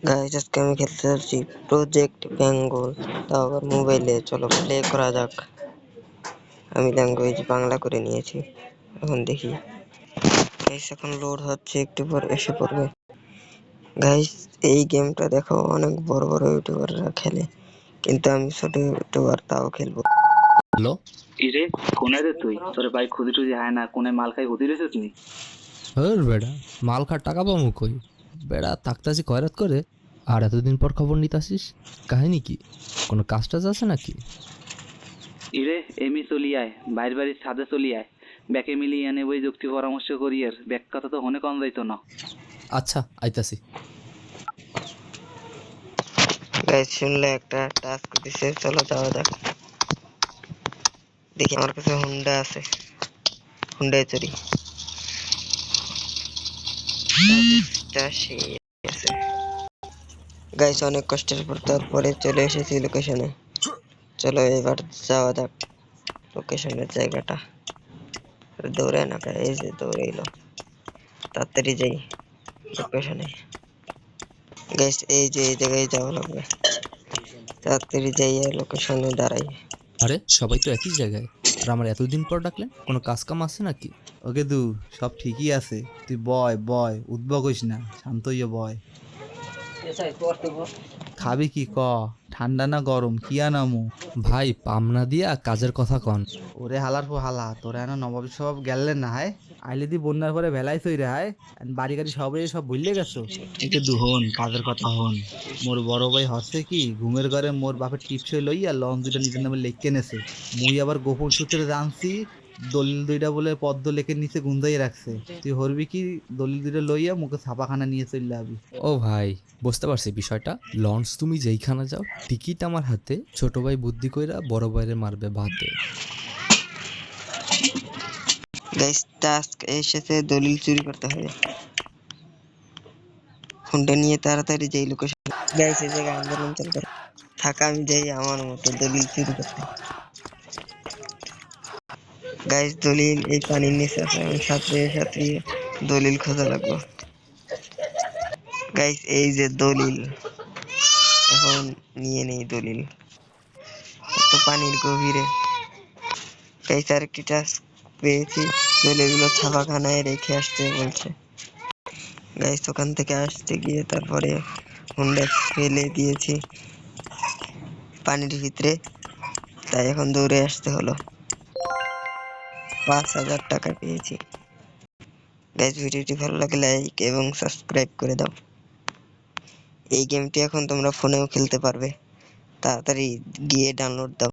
Guys আজকে আমি খেলতে যাচ্ছি প্রজেক্ট বেঙ্গল, তাও আবার মোবাইলে। চলো প্লে করা যাক। আমি ল্যাঙ্গুয়েজ বাংলা করে নিয়েছি, এখন দেখি। গাইস এখন লোড হচ্ছে, একটু পর এসে পড়বে। গাইস এই গেমটা দেখো অনেক বড় বড় ইউটিউবাররা খেলে, কিন্তু আমি ছোট ইউটিউবার, তাও খেলবো। হ্যালো ইরে কোনে রে তুই? তোর ভাই খুদি টুদি হয় না, কোনে মাল খাই হুদি রেছিস নি? হর বেড়া, মাল খার টাকা পামু কই? বেড়া থাকতাছি খয়রাত করে, আর এতদিন পর খবর নিতাসিস। কাহিনী কি? কোনো কাজ টাজ আছে নাকি? ইরে এমি চলি আয়, বাইর বাড়ির ছাদে চলি আয়, ব্যাকে মিলিয়ে এনে বই যুক্তি পরামর্শ করি। এর ব্যাক কথা তো হনে কম যাইতো না। আচ্ছা আইতাছি। গাইস শুনলে একটা টাস্ক দিছে, চলো যাওয়া যাক। দেখি আমার কাছে হুন্ডা আছে, হুন্ডায় চড়ি। গাইস অনেক কষ্টের পর তারপরে চলে এসেছি লোকেশনে। চলো এবার যাওয়া যাক লোকেশনের জায়গাটা। দৌড়ে না, এই যে দৌড়ে এলো, তাড়াতাড়ি যাই লোকেশনে। গাইস এই যে এই জায়গায় যাওয়া লাগবে, তাড়াতাড়ি যাই আর লোকেশনে দাঁড়াই। আরে সবাই তো একই জায়গায়, আর আমার এতদিন পর ডাকলেন, কোনো কাজ কাম আছে নাকি? ওকে দু, সব ঠিকই আছে। তুই বয় বয়, উদ্ভব হইস না, শান্ত হইয়া বয়। খাবি কি ক? ঠান্ডা না গরম, কি আনামু? ভাই পামনা দিয়া কাজের কথা কন। ওরে হালার পো হালা, তোরা এনা নবাব সব গেলেন না হায়? আইলে দি বন্যার পরে ভেলাই থই রে হায়। বাড়ি গাড়ি সব ভুললে গেছো? একে দু হন, কাজের কথা হন। মোর বড় ভাই হচ্ছে কি, ঘুমের ঘরে মোর বাপের টিপসে লইয়া লন দুইটা নিজের নামে লেখকে নেছে। মুই আবার গোপন সূত্রে জানছি, দলিল দুইটা বলে পদ্ম লেখের নিচে গুন্দাই রাখছে। তুই হরবি কি, দলিল দুইটা লইয়া মুখে ছাপাখানা নিয়ে চলে আবি। ও ভাই, বুঝতে পারছি বিষয়টা। লঞ্চ তুমি যেইখানে যাও, টিকিট আমার হাতে। ছোট ভাই বুদ্ধি কইরা বড় ভাইরে মারবে ভাতে। গাইস টাস্ক এসেছে, দলিল চুরি করতে হবে। হুন্ডা নিয়ে তাড়াতাড়ি যাই লোকেশন। গাইস এই জায়গায় আন্দোলন চলতে থাকা, আমি যাই আমার মতো দলিল চুরি করতে। গাইস দলিল এই পানির নিচে আছে, আমি সাঁতরিয়ে সাঁতরিয়ে দলিল খোঁজা লাগবো। গাইস এই যে দলিল, এখন নিয়ে নেই দলিল, তো পানির গভীরে। গাইস আরেকটি টাস্ক পেয়েছি, দলিলগুলো ছাপাখানায় রেখে আসতে বলছে। গাইস ওখান থেকে আসতে গিয়ে তারপরে হুন্ডা ফেলে দিয়েছি পানির ভিতরে, তাই এখন দৌড়ে আসতে হলো। 5,000 টাকা পেয়েছি। গাইস ভিডিওটি ভালো লাগলে লাইক এবং সাবস্ক্রাইব করে দাও। এই গেমটি এখন তোমরা ফোনেও খেলতে পারবে, তাড়াতাড়ি গিয়ে ডাউনলোড দাও।